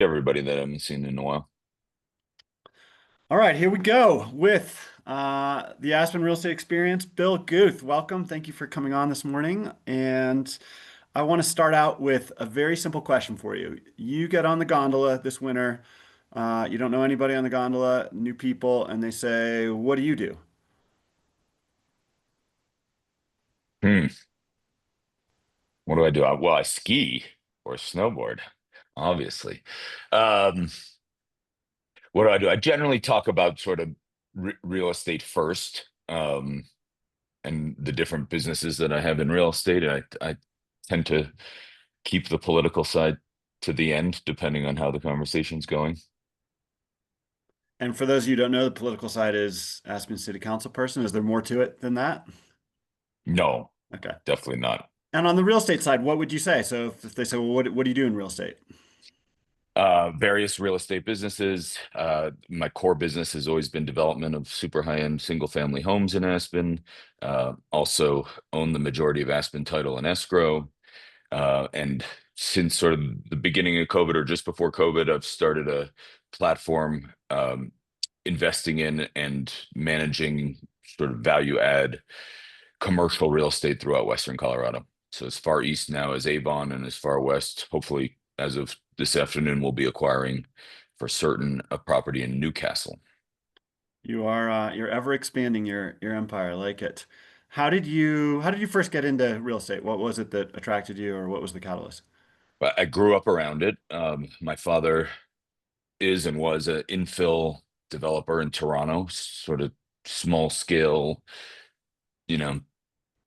everybody that I haven't seen in a while. All right, here we go with the Aspen Real Estate Experience. Bill Guth, welcome. Thank you for coming on this morning. And I want to start out with a very simple question for you. You get on the gondola this winter. You don't know anybody on the gondola, new people, and they say, "What do you do?" Hmm. What do I do? Well, I ski or snowboard, obviously. Um, what do I do? I generally talk about sort of real estate first, and the different businesses that I have in real estate. And I tend to keep the political side to the end, depending on how the conversation's going. And for those of you who don't know, the political side is Aspen City Council person. Is there more to it than that? No, Okay. definitely not. And on the real estate side, what would you say? So if they say, "Well, what do you do in real estate?" Various real estate businesses. My core business has always been development of super high-end single-family homes in Aspen. Also own the majority of Aspen Title and Escrow. And since sort of the beginning of COVID or just before COVID, I've started a platform investing in and managing sort of value add commercial real estate throughout Western Colorado. So as far east now as Avon and as far west, hopefully as of this afternoon, we'll be acquiring for certain a property in Newcastle. You're ever expanding your empire. I like it. How did you first get into real estate? What was it that attracted you, or what was the catalyst? But I grew up around it. My father is and was an infill developer in Toronto, sort of small scale, you know,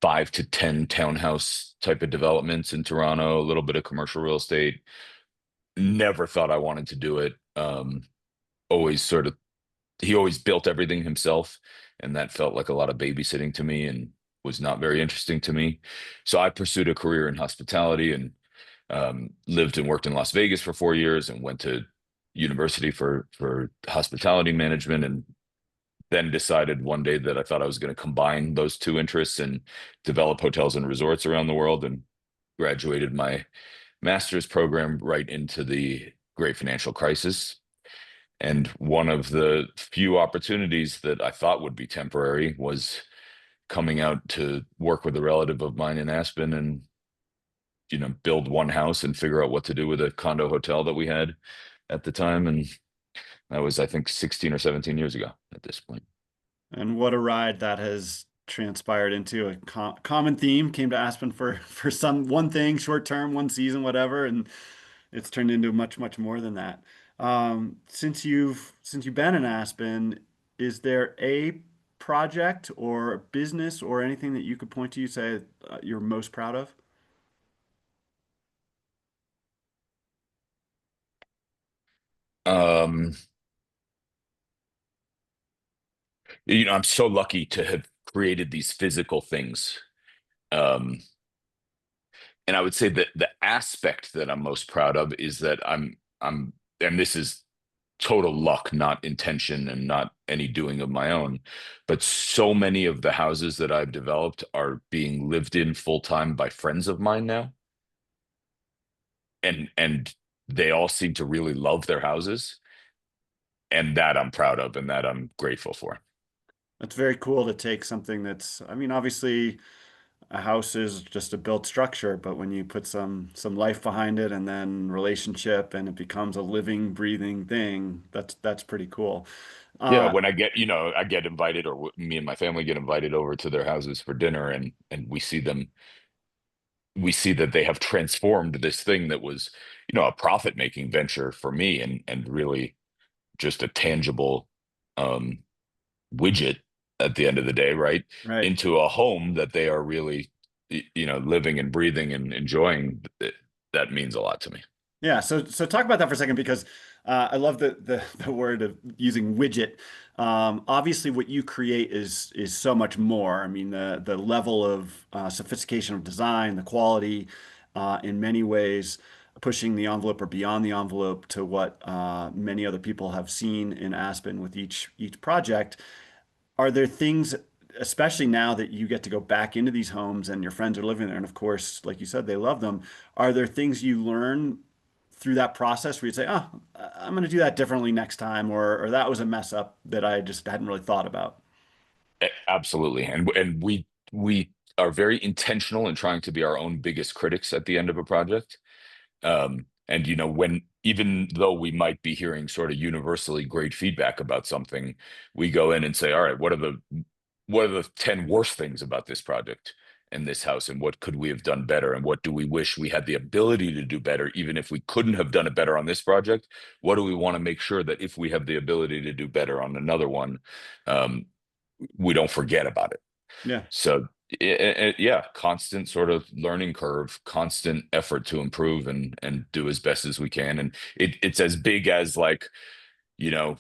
5 to 10 townhouse type of developments in Toronto, a little bit of commercial real estate. Never thought I wanted to do it. Always sort of, he always built everything himself, and that felt like a lot of babysitting to me and was not very interesting to me. So I pursued a career in hospitality and lived and worked in Las Vegas for 4 years and went to university for hospitality management, and then decided one day that I thought I was going to combine those two interests and develop hotels and resorts around the world, and graduated my master's program right into the great financial crisis. And one of the few opportunities that I thought would be temporary was coming out to work with a relative of mine in Aspen and, build one house and figure out what to do with a condo hotel that we had at the time. And that was, I think, 16 or 17 years ago at this point. And what a ride that has transpired into. A common theme came to Aspen for some one thing, short term, one season, whatever, and it's turned into much more than that. Since you've been in Aspen, is there a project or a business or anything that you could point to, you say you're most proud of? Um, I'm so lucky to have created these physical things. Um, and I would say that the aspect that I'm most proud of is that and this is total luck, not intention and not any doing of my own, but so many of the houses that I've developed are being lived in full time by friends of mine now. And they all seem to really love their houses, and that I'm proud of and that I'm grateful for. That's very cool to take something that's, I mean, obviously a house is just a built structure, but when you put some life behind it and then relationship and it becomes a living, breathing thing, that's pretty cool. Yeah, Uh, when I get invited, or me and my family get invited over to their houses for dinner, and we see that they have transformed this thing that was, a profit-making venture for me, and really just a tangible um widget at the end of the day, right? right. Into a home that they are really, living and breathing and enjoying. That means a lot to me. Yeah, so talk about that for a second because I love the word of using widget. Obviously, what you create is so much more. I mean, the level of sophistication of design, the quality, in many ways, pushing the envelope or beyond the envelope to what many other people have seen in Aspen with each project. Are there things, especially now that you get to go back into these homes and your friends are living there, and of course, like you said, they love them. Are there things you learn through that process where you'd say, oh, I'm going to do that differently next time, or that was a mess up that I just hadn't really thought about? Absolutely. And we are very intentional in trying to be our own biggest critics at the end of a project. And when even though we might be hearing sort of universally great feedback about something, we go in and say, all right, what are the 10 worst things about this project and this house, and what could we have done better, and what do we wish we had the ability to do better, even if we couldn't have done it better on this project? What do we want to make sure that if we have the ability to do better on another one, um, we don't forget about it? Yeah. So yeah, constant sort of learning curve, constant effort to improve and do as best as we can. And it's as big as like, you know,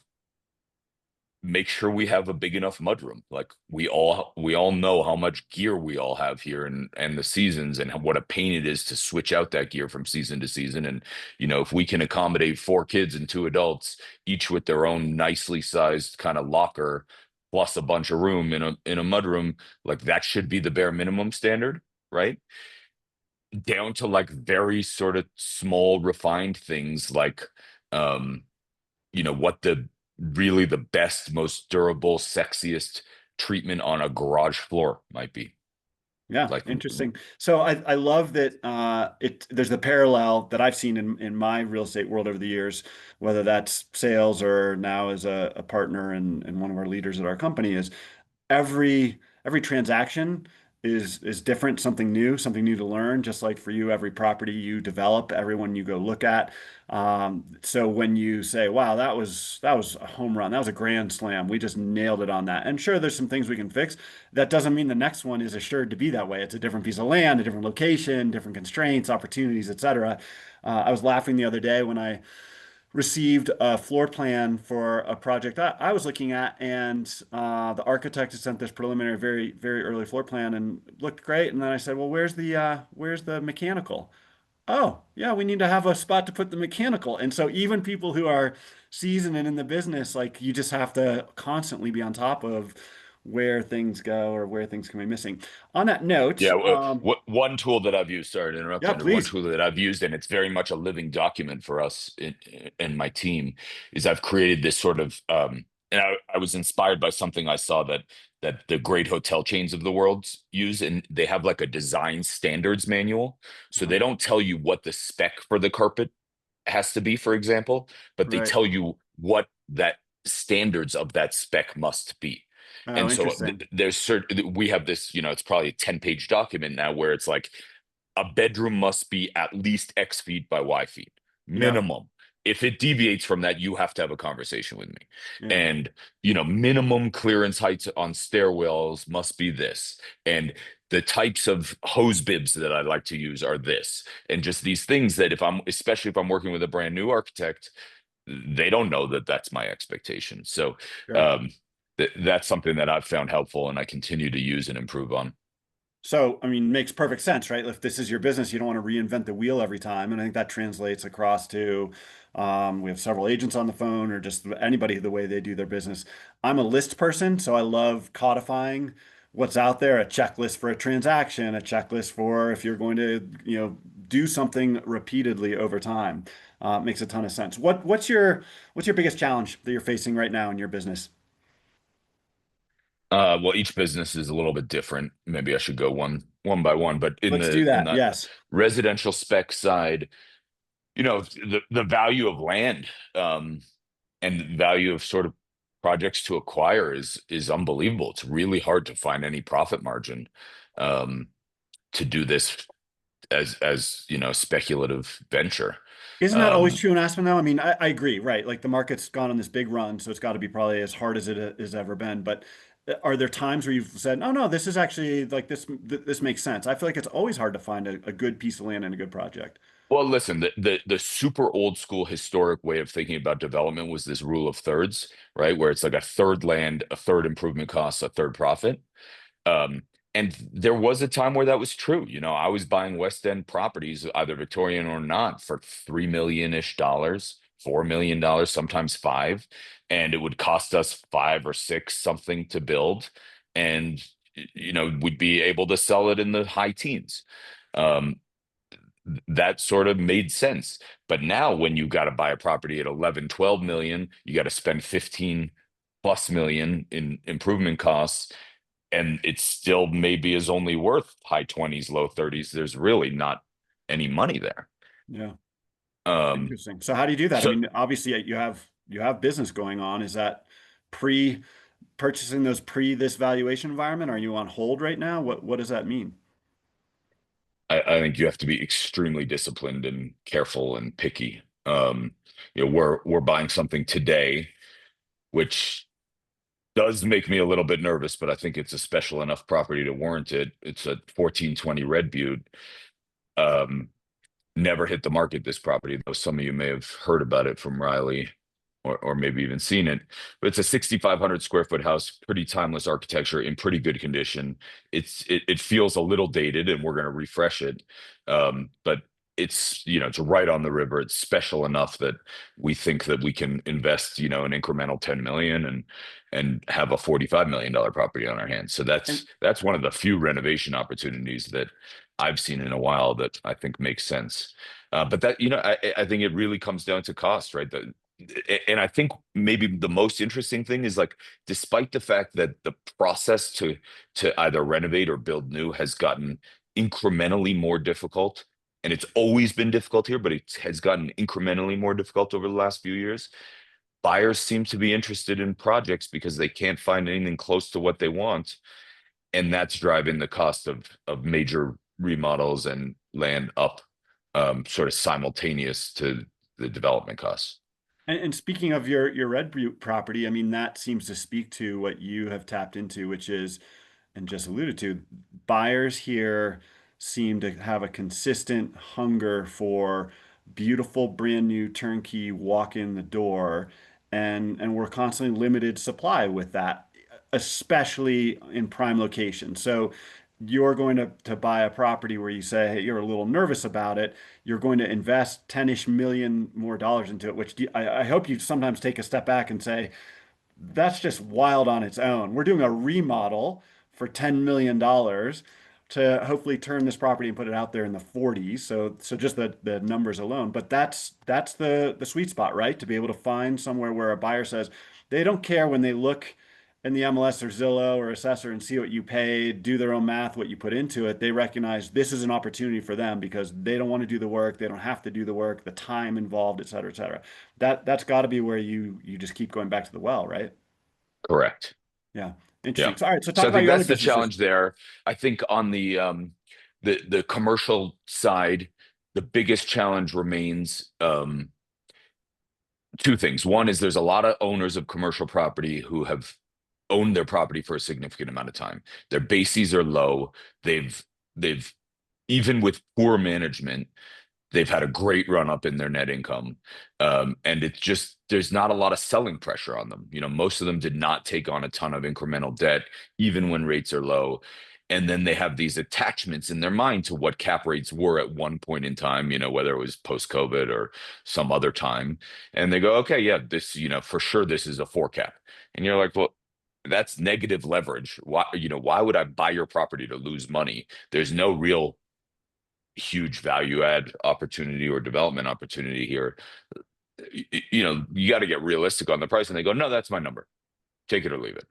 make sure we have a big enough mudroom. Like we all know how much gear we all have here and the seasons and what a pain it is to switch out that gear from season to season. And if we can accommodate four kids and two adults, each with their own nicely sized kind of locker, plus a bunch of room in a mudroom, like that should be the bare minimum standard, right? Down to like very sort of small refined things like um what the really the best, most durable, sexiest treatment on a garage floor might be. Yeah, Like, interesting. So I love that there's the parallel that I've seen in my real estate world over the years, whether that's sales or now as a partner and one of our leaders at our company is every transaction is different, something new to learn. Just like for you, every property you develop, everyone you go look at. So when you say, "Wow, that was a home run, that was a grand slam, we just nailed it on that," and sure, there's some things we can fix. That doesn't mean the next one is assured to be that way. It's a different piece of land, a different location, different constraints, opportunities, etc. I was laughing the other day when I received a floor plan for a project I was looking at, and the architect had sent this preliminary, very, very early floor plan and looked great. And then I said, "Well, where's the mechanical?" "Oh, yeah, we need to have a spot to put the mechanical." And so even people who are seasoned and in the business, like you just have to constantly be on top of where things go or where things can be missing. On that note, yeah, one tool that I've used, sorry to interrupt, yeah, Andrew, one please. tool that I've used, and it's very much a living document for us and my team, is I've created this sort of, and I was inspired by something I saw that the great hotel chains of the world use, and they have like a design standards manual. So Uh-huh. they don't tell you what the spec for the carpet has to be, for example, but they Right. tell you what that standards of that spec must be. Oh, And so interesting. there's certain, we have this, it's probably a 10-page document now where it's like a bedroom must be at least X feet by Y feet, Yeah. minimum. If it deviates from that, you have to have a conversation with me. Yeah. And, minimum clearance heights on stairwells must be this. And the types of hose bibs that I like to use are this. And just these things that especially if I'm working with a brand new architect, they don't know that that's my expectation. So, Sure. um, that's something that I've found helpful and I continue to use and improve on. So, I mean, makes perfect sense, right? If this is your business, you don't want to reinvent the wheel every time. And I think that translates across to we have several agents on the phone or just anybody the way they do their business. I'm a list person, so I love codifying what's out there, a checklist for a transaction, a checklist for if you're going to, do something repeatedly over time. Makes a ton of sense. What's your biggest challenge that you're facing right now in your business? Well, each business is a little bit different. Maybe I should go one by one, but in Let's the do in that. the Yes. residential spec side, the value of land, and value of sort of projects to acquire is unbelievable. It's really hard to find any profit margin um, to do this as speculative venture. Isn't that always Um, true in Aspen though? I mean, I agree, right? Like the market's gone on this big run, so it's got to be probably as hard as it has ever been. But are there times where you've said, "Oh no, this is actually like this makes sense"? I feel like it's always hard to find a good piece of land and a good project. well, listen, the super old school historic way of thinking about development was this rule of thirds, right? Where it's like a third land, a third improvement costs, a third profit. Um, and there was a time where that was true. I was buying West End properties, either Victorian or not, for $3 million-ish, $4 million, sometimes five, and it would cost us five or six something to build, and we'd be able to sell it in the high teens. Um, that sort of made sense. But now when you got to buy a property at 11, 12 million, you got to spend 15 plus million in improvement costs, and it still maybe is only worth high 20s, low 30s. There's really not any money there. Yeah. Um, Interesting. So how do you do that? I so mean, obviously you have business going on. Is that pre purchasing those pre this valuation environment? Are you on hold right now? What does that mean? I think you have to be extremely disciplined and careful and picky. We're buying something today, which does make me a little bit nervous, but I think it's a special enough property to warrant it. It's a 1420 Red Butte. Um, Never hit the market, this property, though some of you may have heard about it from Riley, or maybe even seen it. But it's a 6,500 square foot house, pretty timeless architecture in pretty good condition. It feels a little dated, and we're going to refresh it. But it's right on the river. It's special enough that we think that we can invest, an incremental 10 million and have a $45 million property on our hands. So And that's one of the few renovation opportunities that I've seen in a while that I think makes sense. But I think it really comes down to cost, right? And I think maybe the most interesting thing is, like, despite the fact that the process to either renovate or build new has gotten incrementally more difficult, and it's always been difficult here, but it has gotten incrementally more difficult over the last few years. Buyers seem to be interested in projects because they can't find anything close to what they want, and that's driving the cost of major remodels and land up, sort of simultaneous to the development costs. and speaking of your Red Butte property, I mean, that seems to speak to what you have tapped into, which is, and just alluded to, buyers here seem to have a consistent hunger for beautiful, brand new turnkey walk in the door, and we're constantly limited supply with that, especially in prime locations. So you're going to buy a property where you say, hey, you're a little nervous about it. You're going to invest 10-ish million more dollars into it, which I hope you sometimes take a step back and say, that's just wild on its own. We're doing a remodel for $10 million to hopefully turn this property and put it out there in the 40s. So just the numbers alone. But that's the sweet spot, right? To be able to find somewhere where a buyer says they don't care when they look in the MLS or Zillow or Assessor and see what you paid, do their own math, what you put into it. They recognize this is an opportunity for them because they don't want to do the work, they don't have to do the work, the time involved, et cetera, et cetera. That's got to be where you just keep going back to the well, right? Correct. Yeah. Yeah. Interesting. So, all right. So So talk I about think your other that's the businesses. challenge there. I think on the commercial side, the biggest challenge remains, two things. One is there's a lot of owners of commercial property who have owned their property for a significant amount of time. Their bases are low. They've even with poor management, they've had a great run up in their net income. And it's just, there's not a lot of selling pressure on them. Most of them did not take on a ton of incremental debt, even when rates are low. And then they have these attachments in their mind to what cap rates were at one point in time, whether it was post COVID or some other time. And they go, okay, yeah, this, for sure, this is a four cap. And you're like, well, that's negative leverage. Why would I buy your property to lose money? There's no real huge value add opportunity or development opportunity here. You got to get realistic on the price. And they go, no, that's my number. Take it or leave it.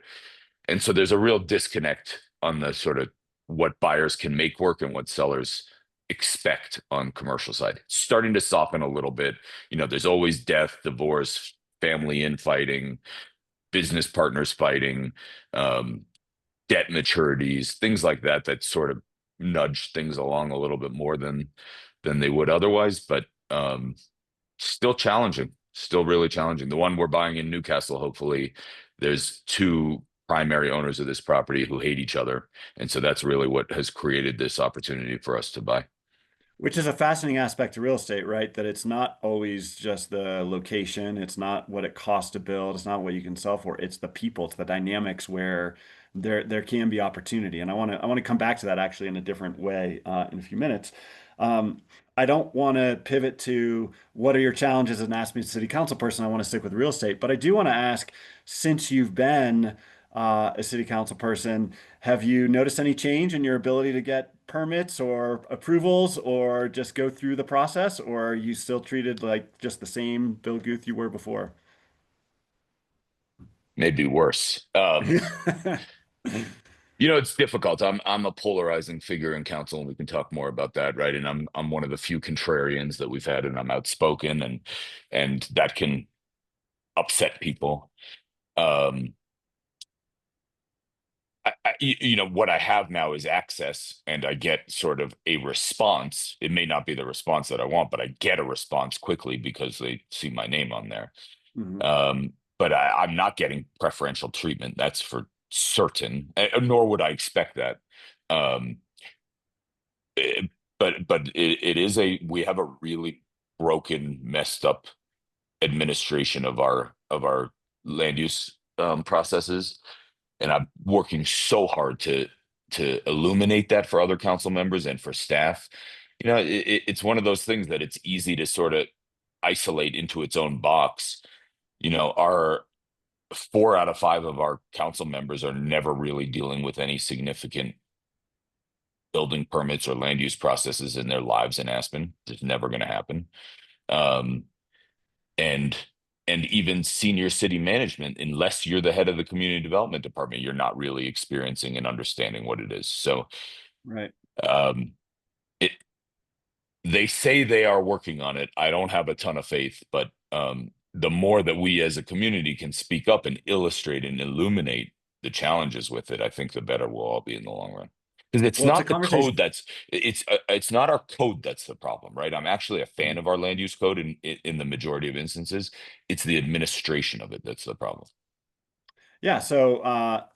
And so there's a real disconnect on the sort of what buyers can make work and what sellers expect on commercial side. Starting to soften a little bit. There's always death, divorce, family infighting, business partners fighting, um, debt maturities, things like that, that sort of nudge things along a little bit more than they would otherwise. But still challenging, still really challenging. The one we're buying in Newcastle, hopefully, there's two primary owners of this property who hate each other, and so that's really what has created this opportunity for us to buy. Which is a fascinating aspect to real estate, right? That it's not always just the location, it's not what it costs to build, it's not what you can sell for, it's the people, it's the dynamics where there can be opportunity. And I want to come back to that actually in a different way in a few minutes. Um, I don't want to pivot to what are your challenges as an Aspen City Council person. I want to stick with real estate, but I do want to ask, since you've been a city council person. Have you noticed any change in your ability to get permits or approvals or just go through the process, or are you still treated like just the same Bill Guth you were before? Maybe worse. It's difficult. I'm a polarizing figure in council, and we can talk more about that, right? And I'm one of the few contrarians that we've had, and I'm outspoken, and that can upset people. Um, what I have now is access, and I get sort of a response. It may not be the response that I want, but I get a response quickly because they see my name on there. Mhm. But I'm not getting preferential treatment. That's for certain, nor would I expect that. Um, it- but it is we have a really broken, messed up administration of our land use processes, and I'm working so hard to illuminate that for other council members and for staff. It's one of those things that it's easy to sort of isolate into its own box. Our 4 out of 5 of our council members are never really dealing with any significant building permits or land use processes in their lives in Aspen. It's never going to happen. Um, and and even senior city management, unless you're the head of the community development department, you're not really experiencing and understanding what it is. So Right. um, it they say they are working on it. I don't have a ton of faith, but the more that we as a community can speak up and illustrate and illuminate the challenges with it, I think the better we'll all be in the long run. Because it's Well, it's a not the code conversation. it's not our code that's the problem, right? I'm actually a fan Mhm. of our land use code in the majority of instances. It's the administration of it that's the problem. Yeah, so a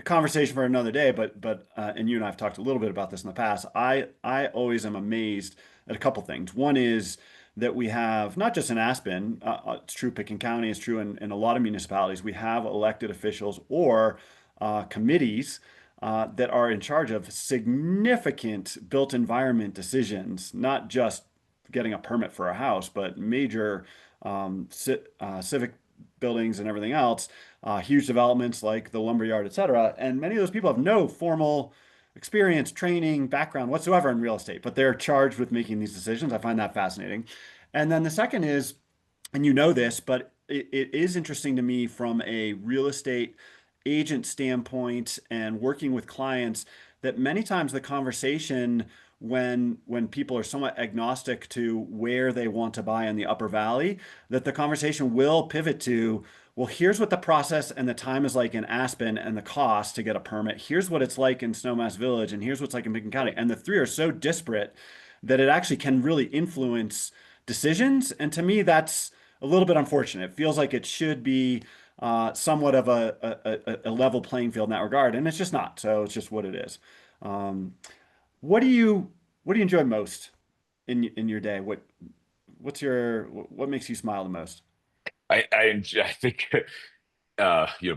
conversation for another day, but and you and I have talked a little bit about this in the past. I always am amazed at a couple things. One is that we have not just in Aspen, it's true Picken County, it's true in a lot of municipalities. We have elected officials or committees that are in charge of significant built environment decisions, not just getting a permit for a house, but major civic buildings and everything else, huge developments like the lumberyard, et cetera. And many of those people have no formal experience, training, background whatsoever in real estate, but they're charged with making these decisions. I find that fascinating. And then the second is, and you know this, but it is interesting to me from a real estate agent standpoint and working with clients that many times the conversation when people are somewhat agnostic to where they want to buy in the Upper Valley, that the conversation will pivot to, well, here's what the process and the time is like in Aspen and the cost to get a permit. Here's what it's like in Snowmass Village, and here's what's like in Macon County. And the three are so disparate that it actually can really influence decisions. And to me, that's a little bit unfortunate. It feels like it should be somewhat of a level playing field in that regard, and it's just not. So it's just what it is. Um, what do you what do you enjoy most in your day? What makes you smile the most? I think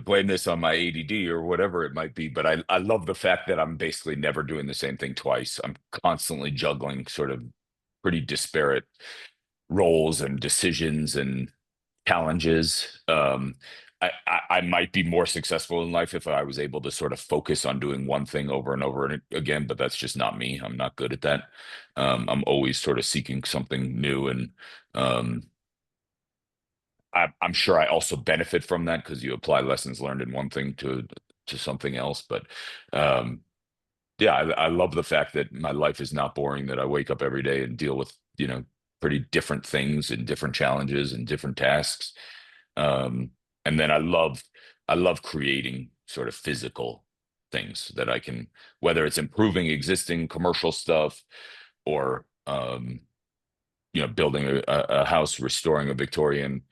blame this on my ADD or whatever it might be, but I love the fact that I'm basically never doing the same thing twice. I'm constantly juggling sort of pretty disparate roles and decisions and challenges. I might be more successful in life if I was able to sort of focus on doing one thing over and over and again, but that's just not me. I'm not good at that. I'm always sort of seeking something new, and um, I'm sure I also benefit from that because you apply lessons learned in one thing to something else. But um, yeah, I love the fact that my life is not boring, that I wake up every day and deal with, pretty different things and different challenges and different tasks. Um, and then I love creating sort of physical things that I can, whether it's improving existing commercial stuff or building a house, restoring a Victorian.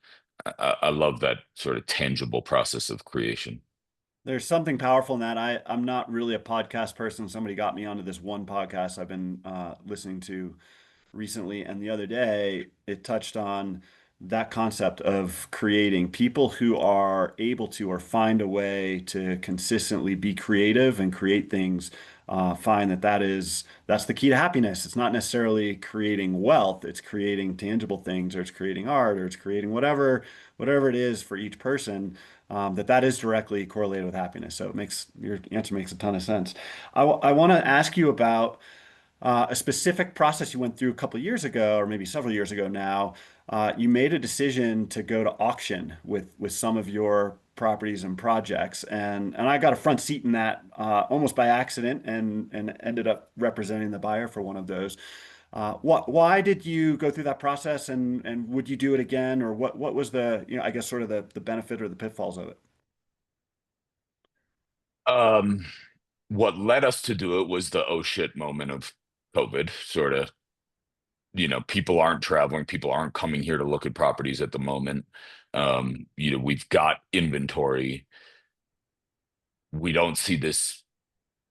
I love that sort of tangible process of creation. There's something powerful in that. I'm not really a podcast person. Somebody got me onto this one podcast I've been listening to recently, and the other day it touched on that concept of creating people who are able to or find a way to consistently be creative and create things find that that's the key to happiness. It's not necessarily creating wealth; it's creating tangible things, or it's creating art, or it's creating whatever it is for each person. That is directly correlated with happiness. So it makes your answer makes a ton of sense. I want to ask you about a specific process you went through a couple of years ago, or maybe several years ago now. You made a decision to go to auction with some of your properties and projects, and I got a front seat in that almost by accident, and ended up representing the buyer for one of those. Why did you go through that process, and would you do it again, or what was the, I guess sort of the benefit or the pitfalls of it? Um, what led us to do it was the oh shit moment of COVID, sort of, people aren't traveling, people aren't coming here to look at properties at the moment. We've got inventory. We don't see this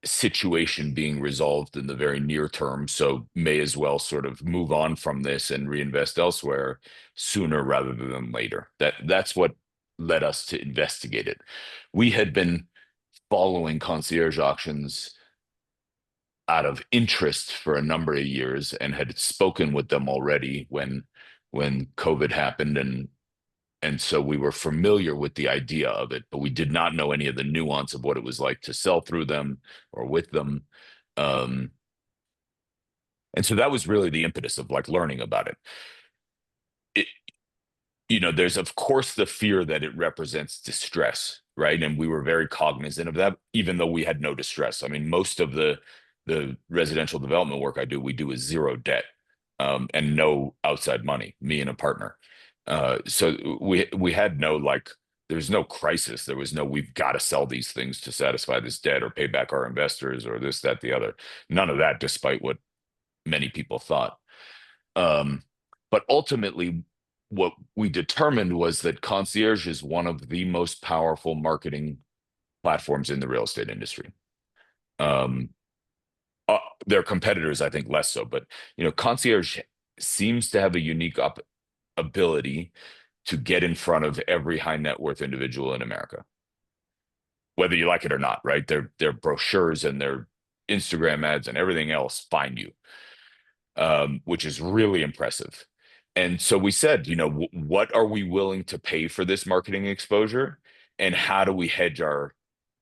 situation being resolved in the very near term, so may as well sort of move on from this and reinvest elsewhere sooner rather than later. That's what led us to investigate it. We had been following concierge auctions out of interest for a number of years and had spoken with them already when COVID happened, and so we were familiar with the idea of it, but we did not know any of the nuance of what it was like to sell through them or with them. Um, and so that was really the impetus of like learning about it. It, there's of course the fear that it represents distress, right? And we were very cognizant of that, even though we had no distress. I mean, most of the residential development work I do, we do with zero debt, and no outside money, me and a partner. So we had no like, there was no crisis. There was no, we've got to sell these things to satisfy this debt or pay back our investors or this, that, the other. None of that, despite what many people thought. Um, but ultimately, what we determined was that concierge is one of the most powerful marketing platforms in the real estate industry. Um, their competitors, I think, less so, but concierge seems to have a unique ability to get in front of every high net worth individual in America, whether you like it or not, right? Their brochures and their Instagram ads and everything else find you, which is really impressive. And so we said, what are we willing to pay for this marketing exposure, and how do we hedge our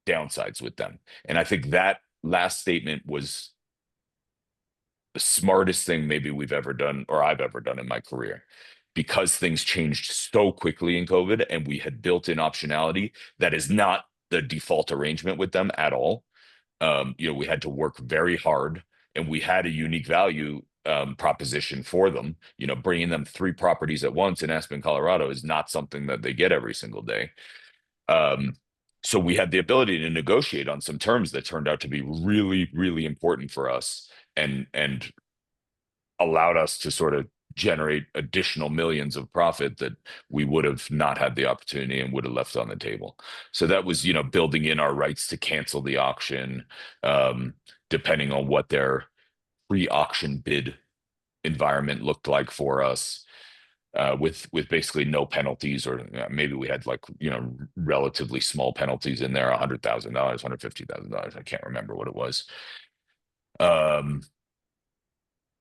downsides with them? And I think that last statement was the smartest thing maybe we've ever done or I've ever done in my career, because things changed so quickly in COVID and we had built in optionality that is not the default arrangement with them at all. We had to work very hard, and we had a unique value proposition for them. Bringing them three properties at once in Aspen, Colorado is not something that they get every single day. Um, so we had the ability to negotiate on some terms that turned out to be really, really important for us, and allowed us to sort of generate additional millions of profit that we would have not had the opportunity and would have left on the table. So that was, building in our rights to cancel the auction, um, depending on what their pre-auction bid environment looked like for us, with basically no penalties, or maybe we had like, relatively small penalties in there, $100,000, $150,000. I can't remember what it was. Um,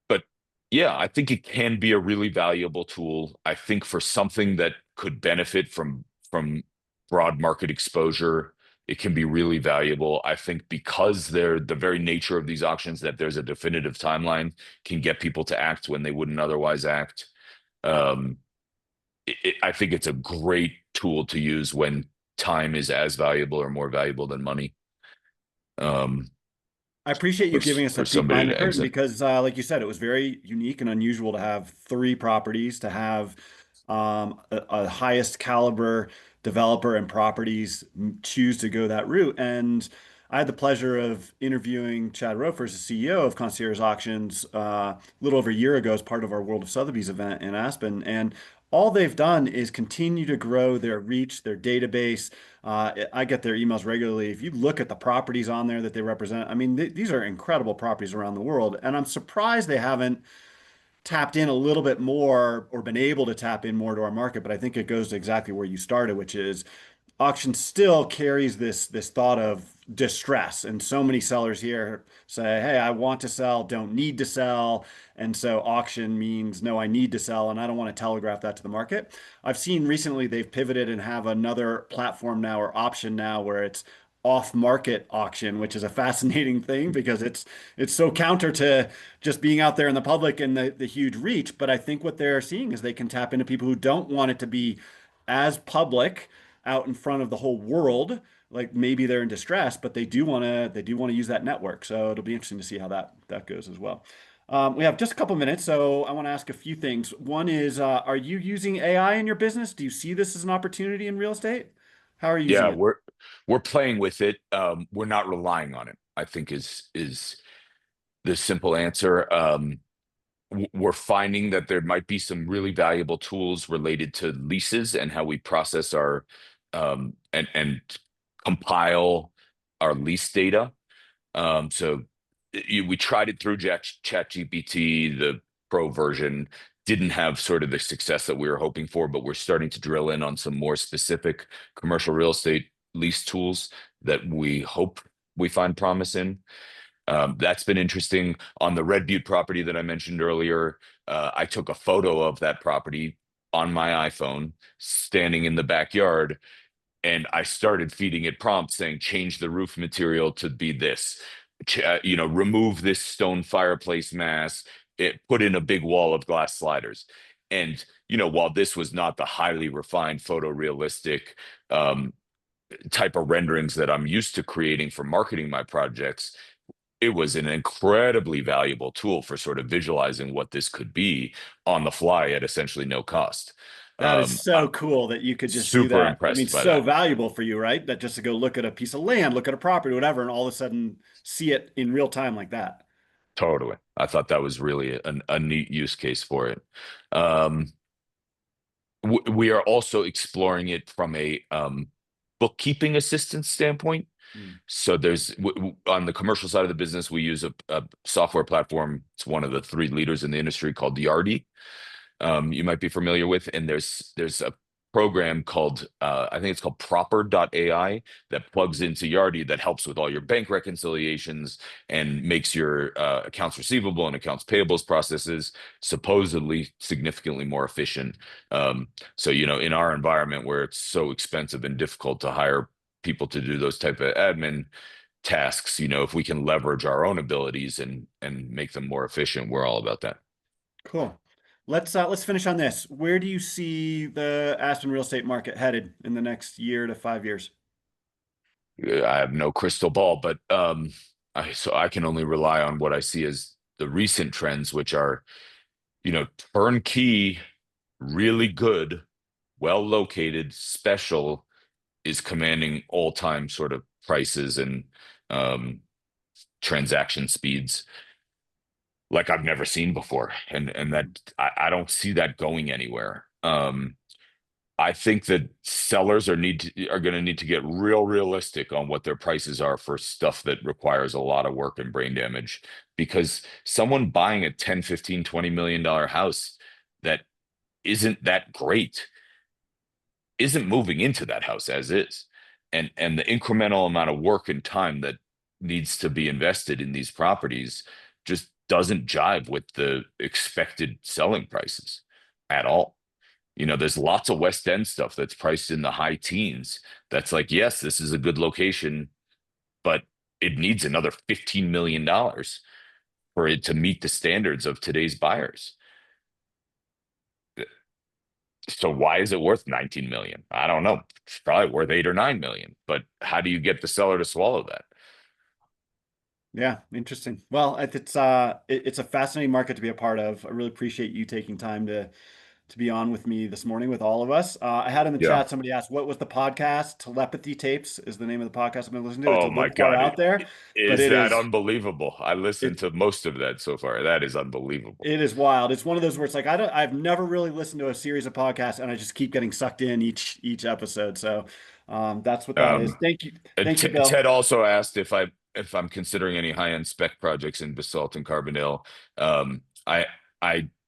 But yeah, I think it can be a really valuable tool. I think for something that could benefit from broad market exposure, it can be really valuable. I think because they're the very nature of these auctions, that there's a definitive timeline, can get people to act when they wouldn't otherwise act. Um, I think it's a great tool to use when time is as valuable or more valuable than money, um, I appreciate you giving us a for peek somebody behind the to curtain exit. because, like you said, it was very unique and unusual to have three properties, to have a highest caliber developer and properties choose to go that route. And I had the pleasure of interviewing Chad Rofers, the CEO of Concierge Auctions, a little over a year ago as part of our World of Sotheby's event in Aspen. And all they've done is continue to grow their reach, their database. I get their emails regularly. If you look at the properties on there that they represent, I mean, these are incredible properties around the world. And I'm surprised they haven't tapped in a little bit more or been able to tap in more to our market. But I think it goes to exactly where you started, which is auction still carries this thought of distress. And so many sellers here say, hey, I want to sell, don't need to sell. And so auction means no, I need to sell, and I don't want to telegraph that to the market. I've seen recently they've pivoted and have another platform now or option now where it's off-market auction, which is a fascinating thing because it's so counter to just being out there in the public and the huge reach. But I think what they're seeing is they can tap into people who don't want it to be as public out in front of the whole world. Like maybe they're in distress, but they do want to use that network. So it'll be interesting to see how that goes as well. We have just a couple minutes, so I want to ask a few things. One is, are you using AI in your business? Do you see this as an opportunity in real estate? How are you using Yeah, it? we're playing with it. We're not relying on it, I think is the simple answer. We're finding that there might be some really valuable tools related to leases and how we process our and compile our lease data. So we tried it through ChatGPT, the pro version didn't have sort of the success that we were hoping for, but we're starting to drill in on some more specific commercial real estate lease tools that we hope we find promise in. That's been interesting. On the Red Butte property that I mentioned earlier, I took a photo of that property on my iPhone standing in the backyard, and I started feeding it prompts saying, change the roof material to be this, remove this stone fireplace mass, put in a big wall of glass sliders. And, while this was not the highly refined photorealistic um, type of renderings that I'm used to creating for marketing my projects, it was an incredibly valuable tool for sort of visualizing what this could be on the fly at essentially no cost. That is I'm so cool that you could just do super that. I mean, impressed by so that. valuable for you, right? That just to go look at a piece of land, look at a property, whatever, and all of a sudden see it in real time like that. Totally. I thought that was really a neat use case for it. Um, we are also exploring it from a bookkeeping assistance standpoint. Mm. So on the commercial side of the business, we use a software platform. It's one of the three leaders in the industry called Yardi. You might be familiar with. And there's a program called I think it's called Proper.ai that plugs into Yardi that helps with all your bank reconciliations and makes your accounts receivable and accounts payables processes supposedly significantly more efficient. So in our environment where it's so expensive and difficult to hire people to do those type of admin tasks, if we can leverage our own abilities and make them more efficient, we're all about that. Cool. Let's finish on this. Where do you see the Aspen real estate market headed in the next year to 5 years? I have no crystal ball, but so I can only rely on what I see as the recent trends, which are, turnkey, really good, well located, special is commanding all-time sort of prices and um, transaction speeds like I've never seen before, and that I don't see that going anywhere. I think that sellers are going to need to get realistic on what their prices are for stuff that requires a lot of work and brain damage, because someone buying a 10, 15, $20 million house that isn't that great isn't moving into that house as is. And the incremental amount of work and time that needs to be invested in these properties just doesn't jive with the expected selling prices at all. There's lots of West End stuff that's priced in the high teens. That's like, yes, this is a good location, but it needs another $15 million for it to meet the standards of today's buyers. So why is it worth 19 million? I don't know. It's probably worth 8 or 9 million. But how do you get the seller to swallow that? Yeah, interesting. Well, it's a fascinating market to be a part of. I really appreciate you taking time to be on with me this morning with all of us. I had in the Yeah. chat somebody asked, "What was the podcast?" Telepathy Tapes is the name of the podcast I've been listening to. It's a Oh my little far God. out there, but Is that unbelievable? I listened it to most of that so far. That is unbelievable. it is wild. It's one of those where it's like I've never really listened to a series of podcasts, and I just keep getting sucked in each episode. So that's what that is. Um, Thank you, Bill. Ted also asked if I'm considering any high-end spec projects in Basalt and Carbondale. I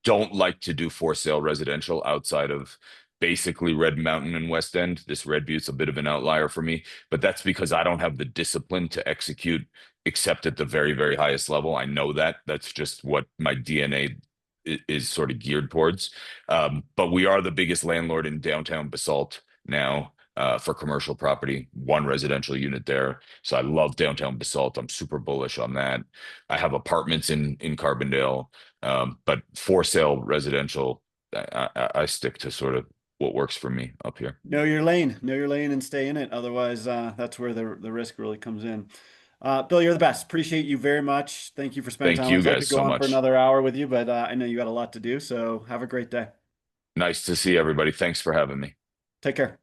don't like to do for sale residential outside of basically Red Mountain and West End. This Red Butte's a bit of an outlier for me, but that's because I don't have the discipline to execute except at the very, very highest level. I know that. That's just what my DNA is sort of geared towards. But we are the biggest landlord in downtown Basalt now. For commercial property, one residential unit there. So I love downtown Basalt. I'm super bullish on that. I have apartments in Carbondale, but for sale residential, I stick to sort of what works for me up here. Know your lane and stay in it. Otherwise, that's where the risk really comes in. Bill, you're the best. Appreciate you very much. Thank you for spending Thank time with you us. I guys could go so on for much. another hour with you, but I know you got a lot to do. So have a great day. Nice to see everybody. Thanks for having me. Take care.